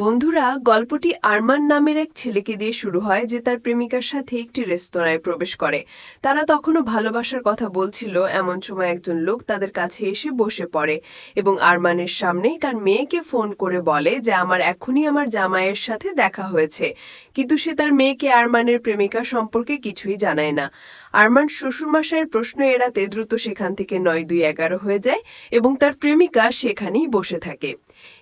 বন্ধুরা, গল্পটি আরমান নামের এক ছেলেকে দিয়ে শুরু হয় যে তার প্রেমিকার সাথে একটি রেস্তোরাঁয় প্রবেশ করে। তারা তখনও ভালোবাসার কথা বলছিল, এমন সময় একজন লোক তাদের কাছে এসে বসে পড়ে এবং আরমানের সামনেই তার মেয়েকে ফোন করে বলে যে এখনই আমার জামাইয়ের সাথে দেখা হয়েছে। কিন্তু সে তার মেয়েকে আরমানের প্রেমিকা সম্পর্কে কিছুই জানায় না। আরমান শ্বশুরমশাইয়ের প্রশ্ন এড়াতে দ্রুত সেখান থেকে 9-2-11 হয়ে যায় এবং তার প্রেমিকা সেখানেই বসে থাকে।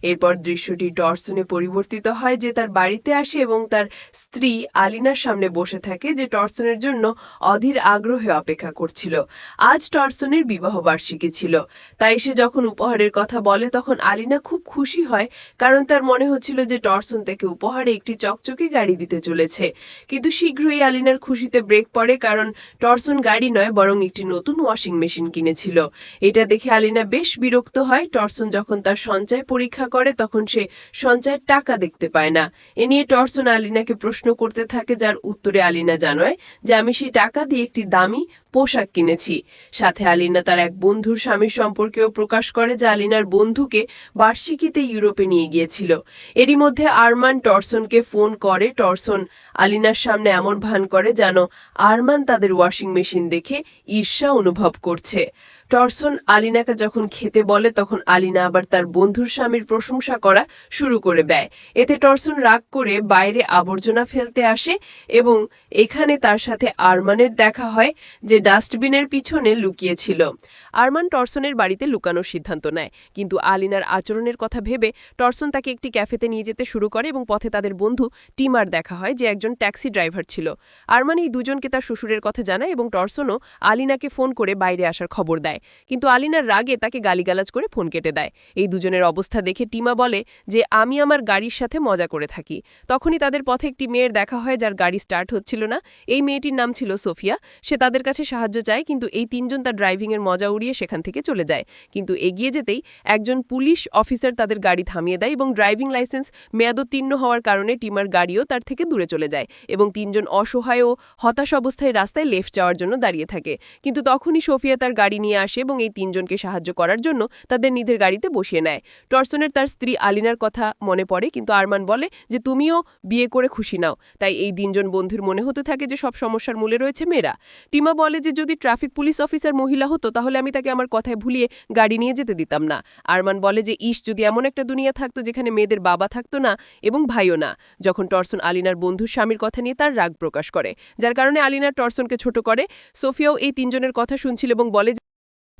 এরপর দৃশ্যটি টর্সনে পরিবর্তিত হয় যে তার বাড়িতে আসে এবং তার স্ত্রী আলিনার সামনে বসে থাকে, যে টর্সনের জন্য অধীর আগ্রহে অপেক্ষা করছিল। আজ টর্সনের বিবাহবার্ষিকী ছিল, তাই সে যখন উপহারের কথা বলে তখন আলিনা খুব খুশি হয়, কারণ তার মনে হচ্ছিল যে টর্সন তাকে উপহারে একটি চকচকে গাড়ি দিতে চলেছে। কিন্তু শীঘ্রই আলিনার খুশিতে ব্রেক পড়ে, কারণ টর্সন গাড়ি নয় বরং একটি নতুন ওয়াশিং মেশিন কিনেছিল। এটা দেখে আলিনা বেশ বিরক্ত হয়। টর্সন যখন তার সঞ্চয় পরীক্ষা করে তখন সে সঞ্চয়ের টাকা দেখতে পায় না। এ নিয়ে টর্সন আলিনাকে প্রশ্ন করতে থাকে, যার উত্তরে আলিনা জানায় যে আমি সেই টাকা দিয়ে একটি দামি পোশাক কিনেছি। সাথে আলিনা তার এক বন্ধুর স্বামীর সম্পর্কেও প্রকাশ করে, যে আলিনার বন্ধুকে বার্ষিকীতে ইউরোপে নিয়ে গিয়েছিল। এরই মধ্যে আরমান টর্সনকে ফোন করে। টর্সন আলিনার সামনে এমন ভান করে যেন আরমান তাদের ওয়াশিং মেশিন দেখে ঈর্ষা অনুভব করছে। টর্সন আলিনাকে যখন খেতে বলে তখন আলিনা আবার তার বন্ধুর স্বামীর প্রশংসা করা শুরু করে দেয়। এতে টর্সন রাগ করে বাইরে আবর্জনা ফেলতে আসে এবং এখানে তার সাথে আরমানের দেখা হয়, যে ডাস্টবিনের পিছনে লুকিয়েছিল। আরমান টর্সনের বাড়িতে লুকানোর সিদ্ধান্ত নেয়, কিন্তু আলিনার আচরণের কথা ভেবে টর্সন তাকে একটি ক্যাফেতে নিয়ে যেতে শুরু করে এবং পথে তাদের বন্ধু টিমার দেখা হয়, যে একজন ট্যাক্সি ড্রাইভার ছিল। আরমান এই দুজনকে তার শ্বশুরের কথা জানায় এবং টর্সনও আলিনাকে ফোন করে বাইরে আসার খবর দেয়, কিন্তু আলিনার রাগে তাকে গালিগালাজ করে ফোন কেটে দেয়। এই দুজনের অবস্থা দেখে টিমা বলে যে আমি আমার গাড়ির সাথে মজা করে থাকি। তখনই তাদের পথে একটি মেয়ের দেখা হয় যার গাড়ি স্টার্ট হচ্ছিল না। এই মেয়েটির নাম ছিল সোফিয়া। সে তাদের কাছে সাহায্য চায়, কিন্তু এই তিনজন তার ড্রাইভিংয়ের মজা উড়িয়ে সেখান থেকে চলে যায়। কিন্তু এগিয়ে যেতেই একজন পুলিশ অফিসার তাদের গাড়ি থামিয়ে দেয় এবং ড্রাইভিং লাইসেন্স মেয়াদোত্তীর্ণ হওয়ার কারণে টিমার গাড়িও তার থেকে দূরে চলে যায় এবং তিনজন অসহায় ও হতাশ অবস্থায় রাস্তায় লেফট যাওয়ার জন্য দাঁড়িয়ে থাকে। কিন্তু তখনই সোফিয়া তার গাড়ি নিয়ে আসে এবং এই তিনজনকে সাহায্য করার জন্য তাদের নিজের গাড়িতে বসিয়ে নেয়। টর্সনের তার স্ত্রী আলিনার কথা মনে পড়ে, কিন্তু আরমান বলে যে তুমিও বিয়ে করে খুশি নাও। তাই এই তিনজন বন্ধুর মনে হতে থাকে যে সব সমস্যার মূলে রয়েছে মেয়েরা। টিমা বলে যে যদি ট্রাফিক পুলিশ অফিসার মহিলা হতো তাহলে আমি তাকে আমার কথায় ভুলিয়ে গাড়ি নিয়ে যেতে দিতাম না। আরমান বলে যে যদি এমন একটা দুনিয়া থাকতো যেখানে মেয়েদের বাবা থাকতো না এবং ভাইও না। যখন টর্সন আলিনার বন্ধুর স্বামীর কথা নিয়ে তার রাগ প্রকাশ করে, যার কারণে আলিনা টর্সনকে ছোট করে। সোফিয়াও এই তিনজনের কথা শুনছিল এবং বলে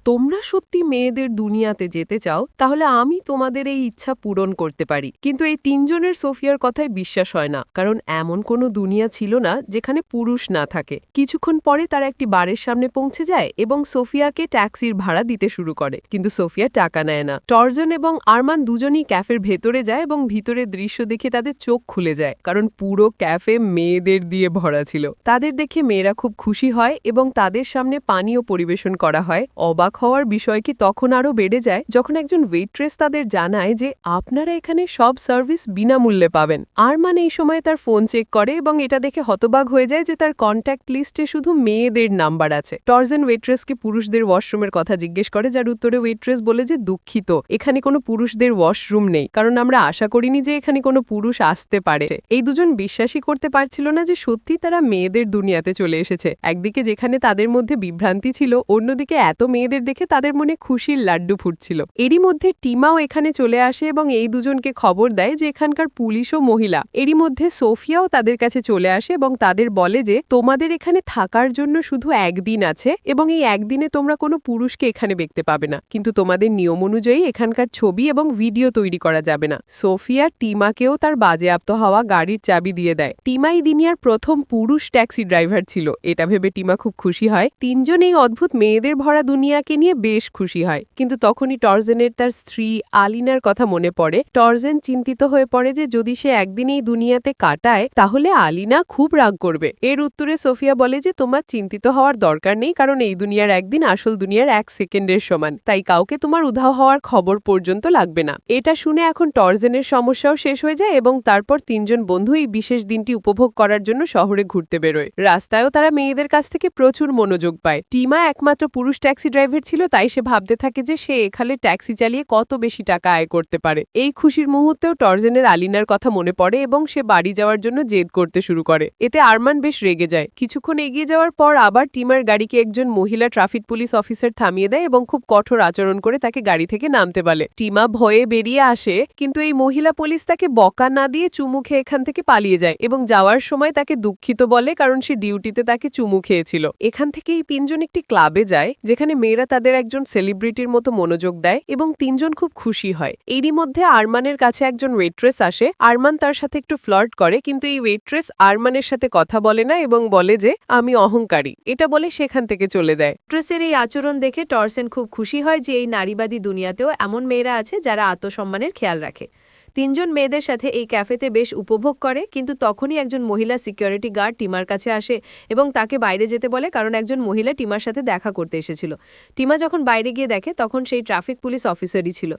তোমরা সত্যি মেয়েদের দুনিয়াতে যেতে চাও, তাহলে আমি তোমাদের এই ইচ্ছা পূরণ করতে পারি। কিন্তু এই তিনজনের সোফিয়ার কথায় বিশ্বাস হয় না, কারণ এমন কোনো দুনিয়া ছিল না যেখানে পুরুষ না থাকে। কিছুক্ষণ পরে তারা একটি বারের সামনে পৌঁছে যায় এবং সোফিয়াকে ট্যাক্সির ভাড়া দিতে শুরু করে, কিন্তু সোফিয়া টাকা নেয় না। টর্জন এবং আরমান দুজনই ক্যাফের ভেতরে যায় এবং ভিতরের দৃশ্য দেখে তাদের চোখ খুলে যায়, কারণ পুরো ক্যাফে মেয়েদের দিয়ে ভরা ছিল। তাদের দেখে মেয়েরা খুব খুশি হয় এবং তাদের সামনে পানীয় পরিবেশন করা হয়। অবাক হওয়ার বিষয় কি তখন আরও বেড়ে যায় যখন একজন ওয়েট্রেস তাদের জানায় যে আপনারা এখানে সব সার্ভিস বিনামূল্যে পাবেন। আরমান এই সময় তার ফোন চেক করে এবং এটা দেখে হতবাক হয়ে যায় যে তার কন্ট্যাক্ট লিস্টে শুধু মেয়েদের নাম্বার আছে। টর্জন ওয়েট্রেসকে পুরুষদের ওয়াশরুমের কথা জিজ্ঞেস করে, যার উত্তরে ওয়েট্রেস বলে যে দুঃখিত, এখানে কোনো পুরুষদের ওয়াশরুম নেই, কারণ আমরা আশা করিনি যে এখানে কোনো পুরুষ আসতে পারে। এই দুজন বিশ্বাসই করতে পারছিল না যে সত্যি তারা মেয়েদের দুনিয়াতে চলে এসেছে। একদিকে যেখানে তাদের মধ্যে বিভ্রান্তি ছিল, অন্যদিকে এত মেয়েদের দেখে তাদের মনে খুশির লাড্ডু ফুটছিল। এরই মধ্যে টিমাও এখানে চলে আসে এবং এই দুজনকে খবর দেয় যে এখানকার পুলিশও মহিলা। এরই মধ্যে সোফিয়াও তাদের কাছে চলে আসে এবং তাদের বলে যে তোমাদের এখানে থাকার জন্য শুধু একদিন আছে এবং এই একদিনে তোমরা কোনো পুরুষকে এখানে দেখতে পাবে না, কিন্তু তোমাদের নিয়ম অনুযায়ী এখানকার ছবি এবং ভিডিও তৈরি করা যাবে না। সোফিয়া টিমাকেও তার বাজেয়াপ্ত হওয়া গাড়ির চাবি দিয়ে দেয়। টিমা এই দুনিয়ার প্রথম পুরুষ ট্যাক্সি ড্রাইভার ছিল। এটা ভেবে টিমা খুব খুশি হয়। তিনজন এই অদ্ভুত মেয়েদের ভরা দুনিয়াকে নিয়ে বেশ খুশি হয়, কিন্তু তখনই টর্জেনের তার স্ত্রী আলিনার কথা মনে পড়ে। টর্জেন চিন্তিত হয়ে পড়ে যে যদি সে একদিন এই দুনিয়াতে কাটায় তাহলে আলিনা খুব রাগ করবে। এর উত্তরে সোফিয়া বলে যে তোমার চিন্তিত হওয়ার দরকার নেই, কারণ এই দুনিয়ার একদিন আসল দুনিয়ার 1 সেকেন্ডের সমান, তাই কাউকে তোমার উধাও হওয়ার খবর পর্যন্ত লাগবে না। এটা শুনে এখন টর্জেনের সমস্যাও শেষ হয়ে যায় এবং তারপর তিনজন বন্ধু এই বিশেষ দিনটি উপভোগ করার জন্য শহরে ঘুরতে বেরোয়। রাস্তায়ও তারা মেয়েদের কাছ থেকে প্রচুর মনোযোগ পায়। টিমা একমাত্র পুরুষ ট্যাক্সি ড্রাইভার প্রাইভেট ছিল, তাই সে ভাবতে থাকে যে সে এখানে ট্যাক্সি চালিয়ে কত বেশি টাকা আয় করতে পারে। এই খুশির মুহূর্তেও টর্জনের আলিনার কথা মনে পড়ে এবং সে বাড়ি যাওয়ার জন্য জেদ করতে শুরু করে। এতে আরমান বেশ রেগে যায়। কিছুক্ষণ এগিয়ে যাওয়ার পর আবার টিমার গাড়িকে একজন মহিলা ট্রাফিক পুলিশ অফিসার থামিয়ে দেয় এবং খুব কঠোর আচরণ করে তাকে গাড়ি থেকে নামতে বলে। টিমা ভয়ে বেরিয়ে আসে, কিন্তু এই মহিলা পুলিশ তাকে বকা না দিয়ে চুমু খেয়ে এখান থেকে পালিয়ে যায় এবং যাওয়ার সময় তাকে দুঃখিত বলে, কারণ সে ডিউটিতে তাকে চুমু খেয়েছিল। এখান থেকে এই তিনজন একটি ক্লাবে যায় যেখানে মেয়েরা তাদের একজন সেলিব্রিটির মতো মনোযোগ দেয় এবং তিনজন খুব খুশি হয়। এরই মধ্যে আরমানের কাছে একজন ওয়েট্রেস আসে। আরমান তার সাথে একটু ফ্লার্ট করে, কিন্তু এই ওয়েট্রেস আরমানের সাথে কথা বলে না এবং বলে যে আমি অহংকারী। এটা বলে সেখান থেকে চলে দেয়। ওয়েট্রেসের এই আচরণ দেখে টর্সেন খুব খুশি হয় যে এই নারীবাদী দুনিয়াতেও এমন মেয়েরা আছে যারা আত্মসম্মানের খেয়াল রাখে। তিনজন মেয়েদের সাথে এই ক্যাফেতে বেশ উপভোগ করে, কিন্তু তখনই একজন মহিলা সিকিউরিটি গার্ড টিমার কাছে আসে এবং তাকে বাইরে যেতে বলে, কারণ একজন মহিলা টিমার সাথে দেখা করতে এসেছিল। টিমা যখন বাইরে গিয়ে দেখে তখন সেই ট্রাফিক পুলিশ অফিসারই ছিল।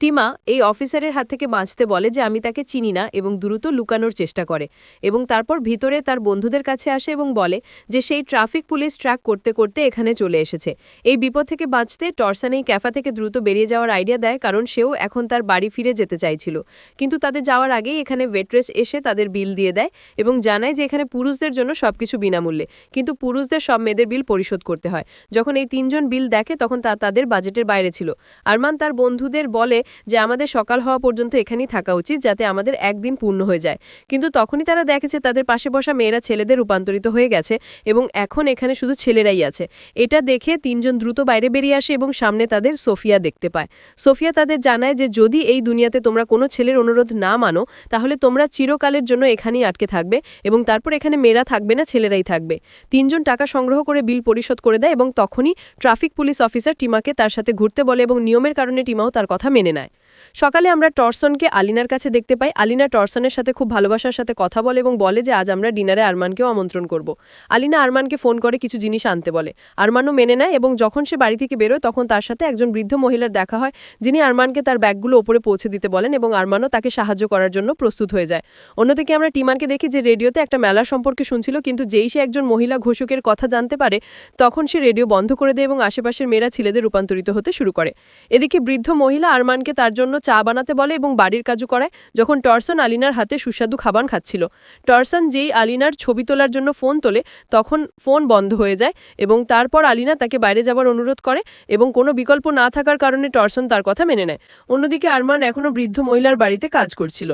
টিমা এই অফিসারের হাত থেকে বাঁচতে বলে যে আমি তাকে চিনি না এবং দ্রুত লুকানোর চেষ্টা করে এবং তারপর ভিতরে তার বন্ধুদের কাছে আসে এবং বলে যে সেই ট্রাফিক পুলিশ ট্র্যাক করতে করতে এখানে চলে এসেছে। এই বিপদ থেকে বাঁচতে টর্সন এই ক্যাফে থেকে দ্রুত বেরিয়ে যাওয়ার আইডিয়া দেয়, কারণ সেও এখন তার বাড়ি ফিরে যেতে চাইছিল। কিন্তু তাদের যাওয়ার আগেই এখানে ওয়েট্রেস এসে তাদের বিল দিয়ে দেয় এবং জানায় যে এখানে পুরুষদের জন্য সবকিছু বিনামূল্যে, কিন্তু পুরুষদের সব মেয়েদের বিল পরিশোধ করতে হয়। যখন এই তিনজন বিল দেখে তখন তা তাদের বাজেটের বাইরে ছিল। আরমান তার বন্ধুদের বলে যে আমাদের সকাল হওয়া পর্যন্ত এখানেই থাকা উচিত যাতে আমাদের একদিন পূর্ণ হয়ে যায়, কিন্তু তখনই তারা দেখেছে তাদের পাশে বসা মেয়েরা ছেলেদের রূপান্তরিত হয়ে গেছে এবং এখন এখানে শুধু ছেলেরাই আছে। এটা দেখে তিনজন দ্রুত বাইরে বেরিয়ে আসে এবং সামনে তাদের সোফিয়া দেখতে পায়। সোফিয়া তাদের জানায় যে যদি এই দুনিয়াতে তোমরা কোনো ছেলের অনুরোধ না মানো তাহলে তোমরা চিরকালের জন্য এখানেই আটকে থাকবে এবং তারপর এখানে মেয়েরা থাকবে না, ছেলেরাই থাকবে। তিনজন টাকা সংগ্রহ করে বিল পরিশোধ করে দেয় এবং তখনই ট্রাফিক পুলিশ অফিসার টিমাকে তার সাথে ঘুরতে বলে এবং নিয়মের কারণে টিমাও তার কথা মেনে নেয়। সকালে আমরা টর্সনকে আলিনার কাছে দেখতে পাই। আলিনা টর্সনের সাথে খুব ভালোবাসার সাথে কথা বলে এবং বলে যে আজ আমরা ডিনারে আরমানকেও আমন্ত্রণ করব। আলিনা আরমানকে ফোন করে কিছু জিনিস আনতে বলে। আরমানও মেনে নেয় এবং যখন সে বাড়ি থেকে বেরোয় তখন তার সাথে একজন বৃদ্ধ মহিলার দেখা হয়, যিনি আরমানকে তার ব্যাগগুলো ওপরে পৌঁছে দিতে বলেন এবং আরমানও তাকে সাহায্য করার জন্য প্রস্তুত হয়ে যায়। অন্যদিকে আমরা টিমানকে দেখি যে রেডিওতে একটা মেলা সম্পর্কে শুনছিল, কিন্তু যেই সে একজন মহিলা ঘোষকের কথা জানতে পারে তখন সে রেডিও বন্ধ করে দেয় এবং আশেপাশের মেয়েরা ছেলেদের রূপান্তরিত হতে শুরু করে। এদিকে বৃদ্ধ মহিলা আরমানকে তার জন্য চা বানাতে বলে এবং বাড়ির কাজও করায়। যখন টর্সন আলিনার হাতে সুস্বাদু খাবার খাচ্ছিল, টর্সন যেই আলিনার ছবি তোলার জন্য ফোন তোলে তখন ফোন বন্ধ হয়ে যায় এবং তারপর আলিনা তাকে বাইরে যাবার অনুরোধ করে এবং কোনো বিকল্প না থাকার কারণে টর্সন তার কথা মেনে নেয়। অন্যদিকে আরমান এখনও বৃদ্ধ মহিলার বাড়িতে কাজ করছিল,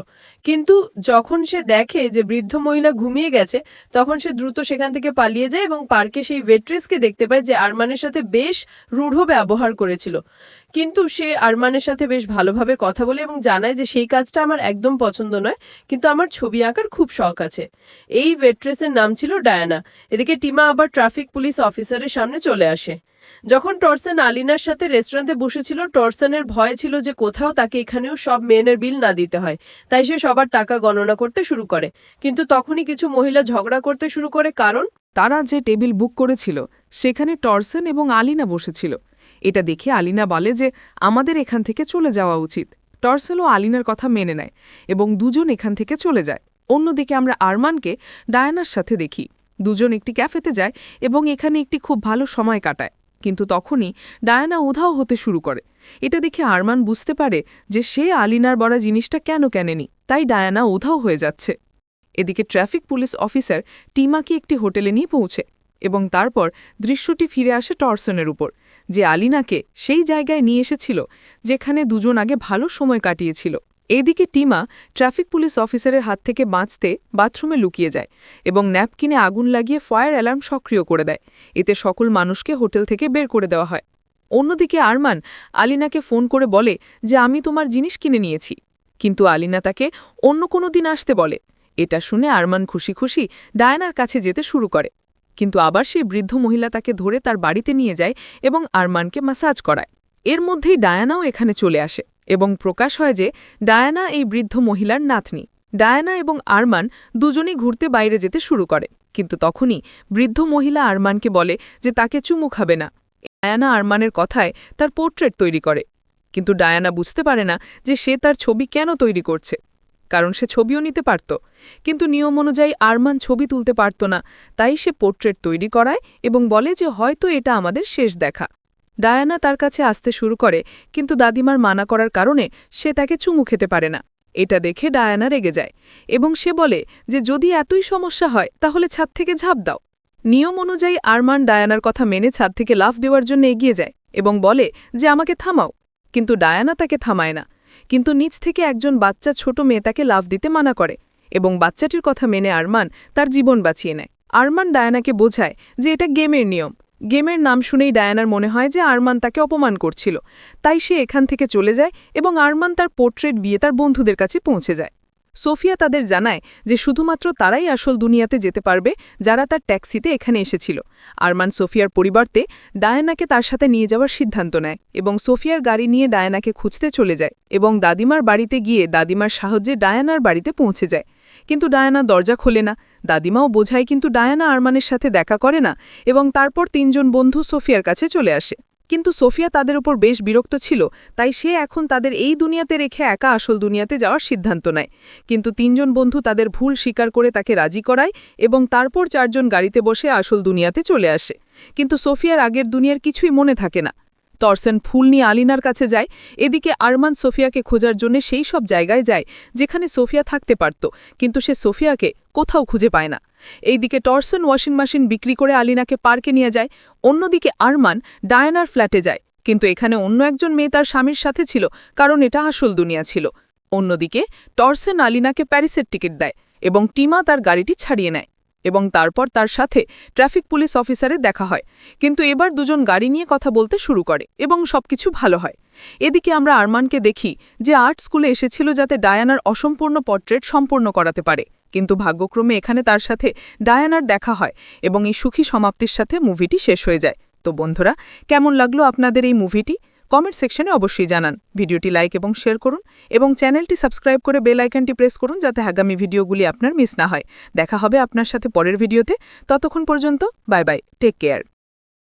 কিন্তু যখন সে দেখে যে বৃদ্ধ মহিলা ঘুমিয়ে গেছে তখন সে দ্রুত সেখান থেকে পালিয়ে যায় এবং পার্কে সেই ওয়েট্রেসকে দেখতে পায় যে আরমানের সাথে বেশ রূঢ় ব্যবহার করেছিল। কিন্তু সে আরমানের সাথে বেশ ভালোভাবে কথা বলে এবং জানায় যে সেই কাজটা আমার একদম পছন্দ নয়, কিন্তু আমার ছবি আঁকার খুব শখ আছে। এই ওয়েট্রেসের নাম ছিল ডায়ানা। এদিকে টিমা আবার ট্রাফিক পুলিশ অফিসারের সামনে চলে আসে। যখন টর্সন আলিনার সাথে রেস্টুরেন্টে বসেছিল, টর্সনের ভয় ছিল যে কোথাও তাকে এখানেও সব মেয়েদের বিল না দিতে হয়, তাই সে সবার টাকা গণনা করতে শুরু করে। কিন্তু তখনই কিছু মহিলা ঝগড়া করতে শুরু করে, কারণ তারা যে টেবিল বুক করেছিল সেখানে টর্সন এবং আলিনা বসেছিল। এটা দেখে আলিনা বলে যে আমাদের এখান থেকে চলে যাওয়া উচিত। টর্সেলও আলিনার কথা মেনে নেয় এবং দুজন এখান থেকে চলে যায়। অন্যদিকে আমরা আরমানকে ডায়ানার সাথে দেখি। দুজন একটি ক্যাফেতে যায় এবং এখানে একটি খুব ভালো সময় কাটায়, কিন্তু তখনই ডায়ানা উধাও হতে শুরু করে। এটা দেখে আরমান বুঝতে পারে যে সে আলিনার বড়া জিনিসটা কেন কেনেনি, তাই ডায়ানা উধাও হয়ে যাচ্ছে। এদিকে ট্রাফিক পুলিশ অফিসার টিমাকে একটি হোটেলে নিয়ে পৌঁছে এবং তারপর দৃশ্যটি ফিরে আসে টর্সনের উপর, যে আলিনাকে সেই জায়গায় নিয়ে এসেছিল যেখানে দুজন আগে ভালো সময় কাটিয়েছিল। এদিকে টিমা ট্রাফিক পুলিশ অফিসারের হাত থেকে বাঁচতে বাথরুমে লুকিয়ে যায় এবং ন্যাপকিনে আগুন লাগিয়ে ফায়ার অ্যালার্ম সক্রিয় করে দেয়। এতে সকল মানুষকে হোটেল থেকে বের করে দেওয়া হয়। অন্যদিকে আরমান আলিনাকে ফোন করে বলে যে আমি তোমার জিনিস কিনে নিয়েছি, কিন্তু আলিনা তাকে অন্য কোনো দিন আসতে বলে। এটা শুনে আরমান খুশি খুশি ডায়ানার কাছে যেতে শুরু করে, কিন্তু আবার সেই বৃদ্ধ মহিলা তাকে ধরে তার বাড়িতে নিয়ে যায় এবং আরমানকে ম্যাসাজ করায়। এর মধ্যেই ডায়ানাও এখানে চলে আসে এবং প্রকাশ হয় যে ডায়ানা এই বৃদ্ধ মহিলার নাতনি। ডায়ানা এবং আরমান দুজনেই ঘুরতে বাইরে যেতে শুরু করে, কিন্তু তখনই বৃদ্ধ মহিলা আরমানকে বলে যে তাকে চুমু খাবে না। ডায়ানা আরমানের কথায় তার পোর্ট্রেট তৈরি করে, কিন্তু ডায়ানা বুঝতে পারে না যে সে তার ছবি কেন তৈরি করছে, কারণ সে ছবিও নিতে পারত, কিন্তু নিয়ম অনুযায়ী আরমান ছবি তুলতে পারত না, তাই সে পোর্ট্রেট তৈরি করায় এবং বলে যে হয়তো এটা আমাদের শেষ দেখা। ডায়ানা তার কাছে আসতে শুরু করে, কিন্তু দাদিমার মানা করার কারণে সে তাকে চুমু খেতে পারে না। এটা দেখে ডায়ানা রেগে যায় এবং সে বলে যে যদি এতই সমস্যা হয় তাহলে ছাদ থেকে ঝাঁপ দাও। নিয়ম অনুযায়ী আরমান ডায়ানার কথা মেনে ছাদ থেকে লাফ দেওয়ার জন্য এগিয়ে যায় এবং বলে যে আমাকে থামাও, কিন্তু ডায়ানা তাকে থামায় না। কিন্তু নিচ থেকে একজন বাচ্চা ছোট মেয়ে তাকে লাফ দিতে মানা করে এবং বাচ্চাটির কথা মেনে আরমান তার জীবন বাঁচিয়ে নেয়। আরমান ডায়ানাকে বোঝায় যে এটা গেমের নিয়ম। গেমের নাম শুনেই ডায়ানার মনে হয় যে আরমান তাকে অপমান করছিল, তাই সে এখান থেকে চলে যায় এবং আরমান তার পোর্ট্রেট বিয়ে তার বন্ধুদের কাছে পৌঁছে যায়। সোফিয়া তাদের জানায় যে শুধুমাত্র তারাই আসল দুনিয়াতে যেতে পারবে যারা তার ট্যাক্সিতে এখানে এসেছিল। আরমান সোফিয়ার পরিবর্তে ডায়ানাকে তার সাথে নিয়ে যাওয়ার সিদ্ধান্ত নেয় এবং সোফিয়ার গাড়ি নিয়ে ডায়ানাকে খুঁজতে চলে যায় এবং দাদিমার বাড়িতে গিয়ে দাদিমার সাহায্যে ডায়ানার বাড়িতে পৌঁছে যায়। কিন্তু ডায়ানা দরজা খোলে না। দাদিমাও বোঝায়, কিন্তু ডায়ানা আরমানের সাথে দেখা করে না এবং তারপর তিনজন বন্ধু সোফিয়ার কাছে চলে আসে। কিন্তু সোফিয়া তাদের উপর বেশ বিরক্ত ছিল, তাই সে এখন তাদের এই দুনিয়াতে রেখে একা আসল দুনিয়াতে যাওয়ার সিদ্ধান্ত নেয়। কিন্তু তিনজন বন্ধু তাদের ভুল স্বীকার করে তাকে রাজি করায় এবং তারপর চারজন গাড়িতে বসে আসল দুনিয়াতে চলে আসে। কিন্তু সোফিয়ার আগের দুনিয়ার কিছুই মনে থাকে না। টরসন ফুল নিয়ে আলিনার কাছে যায়। এদিকে আরমান সোফিয়াকে খোঁজার জন্য সেই সব জায়গায় যায় যেখানে সোফিয়া থাকতে পারত, কিন্তু সে সোফিয়াকে কোথাও খুঁজে পায় না। এইদিকে টরসন ওয়াশিং মেশিন বিক্রি করে আলিনাকে পার্কে নিয়ে যায়। অন্যদিকে আরমান ডায়ানার ফ্ল্যাটে যায়, কিন্তু এখানে অন্য একজন মেয়ে তার স্বামীর সাথে ছিল, কারণ এটা আসল দুনিয়া ছিল। অন্যদিকে টরসন আলিনাকে প্যারিসের টিকিট দেয় এবং টিমা তার গাড়িটি ছাড়িয়ে নেয় এবং তারপর তার সাথে ট্রাফিক পুলিশ অফিসারের দেখা হয়। কিন্তু এবার দুজন গাড়ি নিয়ে কথা বলতে শুরু করে এবং সবকিছু ভালো হয়। এদিকে আমরা আরমানকে দেখি যে আর্ট স্কুলে এসেছিল যাতে ডায়ানার অসম্পূর্ণ পোর্ট্রেট সম্পূর্ণ করাতে পারে, কিন্তু ভাগ্যক্রমে এখানে তার সাথে ডায়ানার দেখা হয় এবং এই সুখী সমাপ্তির সাথে মুভিটি শেষ হয়ে যায়। তো বন্ধুরা, কেমন লাগলো আপনাদের এই মুভিটি? কমেন্ট সেকশনে অবশ্যই জানান। ভিডিওটি লাইক এবং শেয়ার করুন এবং চ্যানেলটি সাবস্ক্রাইব করে বেল আইকনটি প্রেস করুন যাতে আগামী ভিডিওগুলি আপনার মিস না হয়। দেখা হবে আপনার সাথে পরের ভিডিওতে। ততক্ষণ পর্যন্ত বাই বাই, টেক কেয়ার।